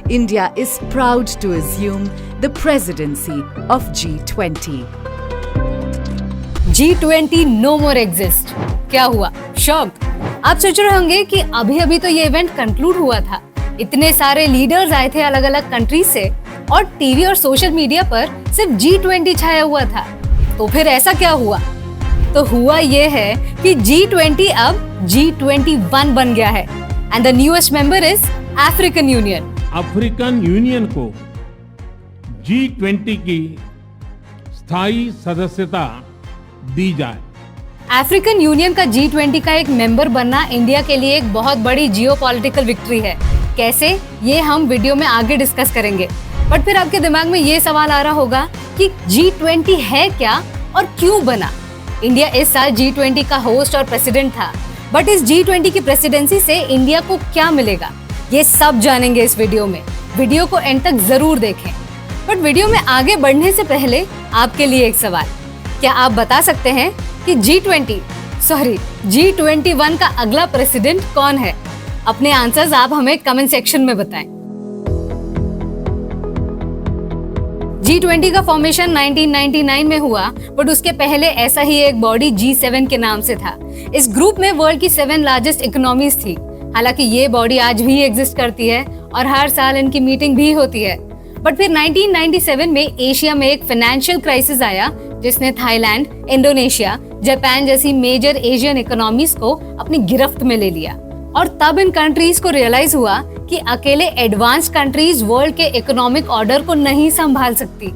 India is proud to assume the presidency of G20. G20 no more exist. क्या हुआ? Shock? आप सोच रहे होंगे कि अभी तो ये इवेंट कंक्लूड हुआ था। इतने सारे लीडर्स आए थे अलग अलग कंट्री से और टीवी और सोशल मीडिया पर सिर्फ G20 छाया हुआ था। तो फिर ऐसा क्या हुआ? तो हुआ ये है कि G20 अब G21 बन गया है and the newest member is African union. African union को G20 की स्थायी सदस्यता दी जाए। अफ्रीकन यूनियन का G20 का एक मेंबर बनना इंडिया के लिए एक बहुत बड़ी जियोपॉलिटिकल विक्ट्री है। कैसे, ये हम वीडियो में आगे डिस्कस करेंगे। बट फिर आपके दिमाग में ये सवाल आ रहा होगा कि G20 है क्या और क्यों बना? इंडिया इस साल G20 का होस्ट और प्रेसिडेंट था, बट इस G20 की प्रेसिडेंसी से इंडिया को क्या मिलेगा, ये सब जानेंगे इस वीडियो में। वीडियो को एंड तक जरूर देखें। बट वीडियो में आगे बढ़ने से पहले आपके लिए एक सवाल, क्या आप बता सकते हैं कि G21 का अगला प्रेसिडेंट कौन है? अपने आंसर्स आप हमें कमेंट सेक्शन में बताएं। G20 का फॉर्मेशन 1999 में हुआ, बट उसके पहले ऐसा ही एक बॉडी G7 के नाम से था। इस ग्रुप में वर्ल्ड की 7 लार्जेस्ट इकोनॉमीज थी। हालांकि ये बॉडी आज भी एग्जिस्ट करती है और हर साल इनकी मीटिंग भी होती है। बट फिर 1997 में एशिया में एक फाइनेंशियल क्राइसिस आया, जिसने थाईलैंड, इंडोनेशिया, जापान जैसी मेजर एशियन इकोनॉमीज को अपनी गिरफ्त में ले लिया। और तब इन कंट्रीज को रियलाइज हुआ कि अकेले एडवांस कंट्रीज वर्ल्ड के इकोनॉमिक ऑर्डर को नहीं संभाल सकती,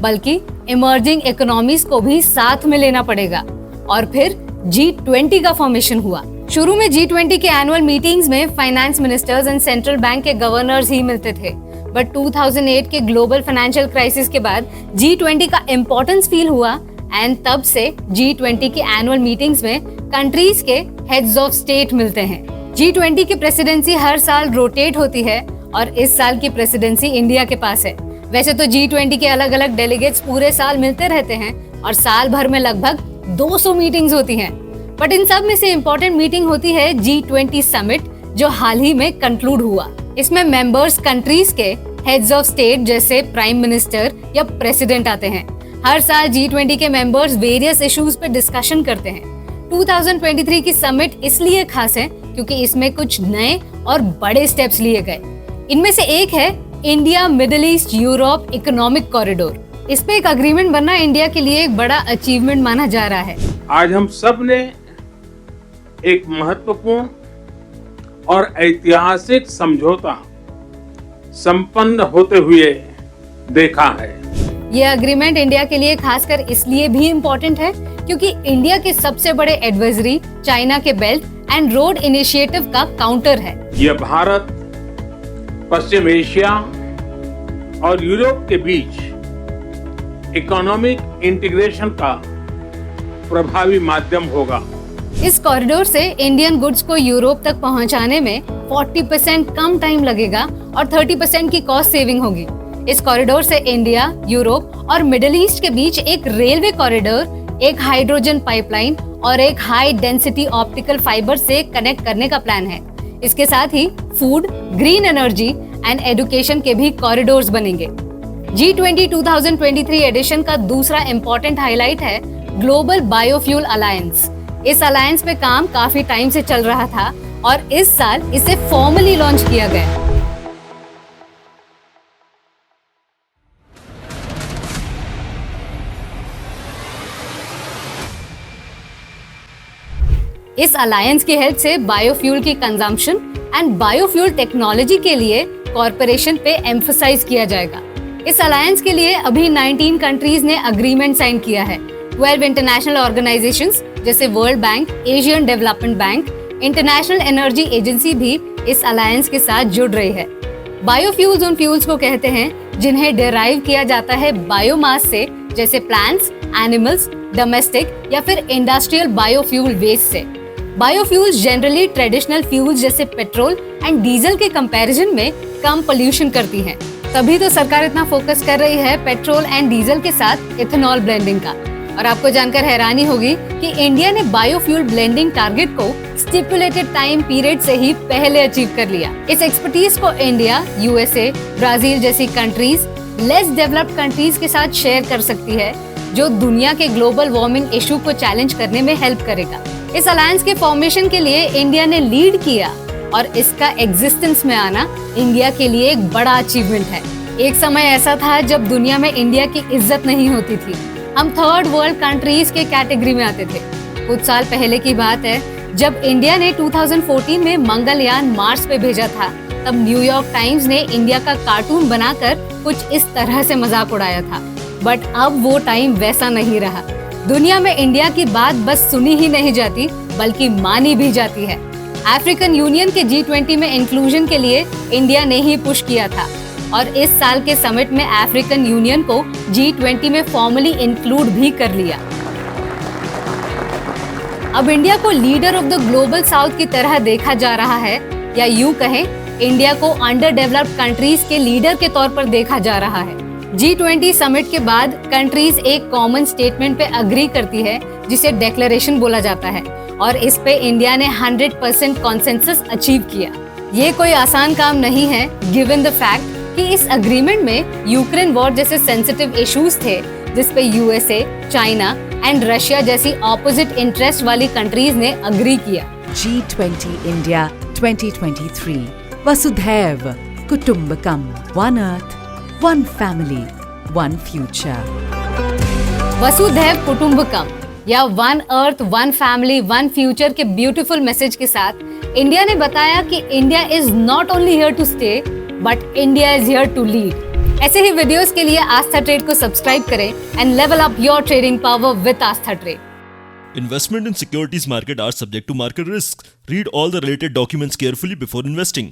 बल्कि इमर्जिंग इकोनॉमीज को भी साथ में लेना पड़ेगा। और फिर G20 का फॉर्मेशन हुआ। शुरू में G20 के एनुअल मीटिंग्स में finance ministers and central bank के गवर्नर्स ही मिलते थे। बट 2008 के ग्लोबल फाइनेंशियल क्राइसिस के बाद G20 का इम्पोर्टेंस फील हुआ एंड तब से G20 की एनुअल मीटिंग्स में कंट्रीज के हेड्स ऑफ स्टेट मिलते हैं। G20 की प्रेसिडेंसी हर साल रोटेट होती है और इस साल की प्रेसिडेंसी इंडिया के पास है। वैसे तो G20 के अलग अलग डेलीगेट्स पूरे साल मिलते रहते हैं और साल भर में लगभग 200 मीटिंग्स होती हैं। बट इन सब में से इम्पोर्टेंट मीटिंग होती है G20 समिट, जो हाल ही में कंक्लूड हुआ। इसमें मेंबर्स कंट्रीज के हेड्स ऑफ स्टेट जैसे प्राइम मिनिस्टर या प्रेसिडेंट आते हैं। हर साल G20 के मेंबर्स वेरियस इश्यूज पे डिस्कशन करते हैं। 2023 की समिट इसलिए खास है क्योंकि इसमें कुछ नए और बड़े स्टेप्स लिए गए। इनमें से एक है India middle east Europe economic corridor. इस पे एक अग्रीमेंट बनना इंडिया के लिए एक बड़ा अचीवमेंट माना जा रहा है। आज हम सब ने एक महत्वपूर्ण और ऐतिहासिक समझौता संपन्न होते हुए देखा है। ये अग्रीमेंट इंडिया के लिए खासकर इसलिए भी इम्पोर्टेंट है क्योंकि इंडिया के सबसे बड़े एडवाइजरी चाइना के बेल्ट एंड रोड इनिशिएटिव का काउंटर है। यह भारत, पश्चिम एशिया और यूरोप के बीच इकोनॉमिक इंटीग्रेशन का प्रभावी माध्यम होगा। इस कॉरिडोर से इंडियन गुड्स को यूरोप तक पहुंचाने में 40% कम टाइम लगेगा और 30% की कॉस्ट सेविंग होगी। इस कॉरिडोर से इंडिया, यूरोप और मिडिल ईस्ट के बीच एक रेलवे कॉरिडोर, एक हाइड्रोजन पाइपलाइन और एक हाई डेंसिटी ऑप्टिकल फाइबर से कनेक्ट करने का प्लान है। इसके साथ ही food, green energy and education के भी कॉरिडोर्स बनेंगे। G20 2023 एडिशन का दूसरा इम्पोर्टेंट हाईलाइट है ग्लोबल बायोफ्यूल अलायंस। इस अलायंस पे काम काफी टाइम से चल रहा था और इस साल इसे फॉर्मली लॉन्च किया गया। इस अलायंस की हेल्प से बायोफ्यूल की कंजम्पशन एंड बायोफ्यूल टेक्नोलॉजी के लिए कॉर्पोरेशन पे एम्फसाइज किया जाएगा। इस अलायंस के लिए अभी 19 कंट्रीज ने अग्रीमेंट साइन किया है। 12 इंटरनेशनल ऑर्गेनाइजेशंस जैसे world bank, Asian development bank, international energy agency भी इस अलायंस के साथ जुड़ रही है। बायोफ्यूल्स उन फ्यूल्स को कहते हैं जिन्हें डिराइव किया जाता है बायोमास से, जैसे प्लांट्स, एनिमल्स, डोमेस्टिक या फिर इंडस्ट्रियल बायोफ्यूल वेस्ट से। बायोफ्यूल्स जनरली ट्रेडिशनल फ्यूल्स जैसे पेट्रोल एंड डीजल के कंपैरिजन में कम पोल्यूशन करती हैं। तभी तो सरकार इतना फोकस कर रही है पेट्रोल एंड डीजल के साथ इथेनॉल ब्लेंडिंग का। और आपको जानकर हैरानी होगी कि इंडिया ने बायोफ्यूल ब्लेंडिंग टारगेट को स्टिपुलेटेड टाइम पीरियड से ही पहले अचीव कर लिया। इस एक्सपर्टीज को इंडिया, यूएसए, ब्राजील जैसी कंट्रीज लेस डेवलप्ड कंट्रीज के साथ शेयर कर सकती है, जो दुनिया के ग्लोबल वार्मिंग इशू को चैलेंज करने में हेल्प करेगा। इस अलायंस के फॉर्मेशन के लिए इंडिया ने लीड किया और इसका एग्जिस्टेंस में आना इंडिया के लिए एक बड़ा अचीवमेंट है। एक समय ऐसा था जब दुनिया में इंडिया की इज्जत नहीं होती थी। हम थर्ड वर्ल्ड कंट्रीज के कैटेगरी में आते थे। कुछ साल पहले की बात है, जब इंडिया ने 2014 में मंगलयान मार्स पे भेजा था, तब न्यूयॉर्क टाइम्स ने इंडिया का कार्टून बनाकर कुछ इस तरह से मजाक उड़ाया था। बट अब वो टाइम वैसा नहीं रहा। दुनिया में इंडिया की बात बस सुनी ही नहीं जाती, बल्कि मानी भी जाती है। अफ्रीकन यूनियन के G20 में इंक्लूजन के लिए इंडिया ने ही पुश किया था और इस साल के समिट में अफ्रीकन यूनियन को G20 में फॉर्मली इंक्लूड भी कर लिया। अब इंडिया को leader of the global south की तरह देखा जा रहा है, या यूं कहें, इंडिया को अंडर डेवलप्ड कंट्रीज के लीडर के तौर पर देखा जा रहा है। G20 समिट के बाद कंट्रीज एक कॉमन स्टेटमेंट पे अग्री करती है, जिसे डेक्लेरेशन बोला जाता है, और इस पे इंडिया ने 100% कॉन्सेंसस अचीव किया। ये कोई आसान काम नहीं है, गिवन द फैक्ट कि इस अग्रीमेंट में यूक्रेन वॉर जैसे सेंसिटिव इश्यूज थे, जिसपे यूएसए, चाइना एंड रशिया जैसी ऑपोजिट इंटरेस्ट वाली कंट्रीज ने अग्री किया। G20 India 2023 Vasudhaiv Kutumbakam, one earth, one family, one future. वसुधैव कुटुंबकम या one earth, one family, one future के ब्यूटीफुल मैसेज के साथ इंडिया ने बताया कि India is not only here to stay, but India is here to lead. ऐसे ही वीडियोस के लिए आस्था ट्रेड को सब्सक्राइब करें and level up your trading power with Aastha Trade. Investment in securities market are subject to market risks. Read all the related documents carefully before investing.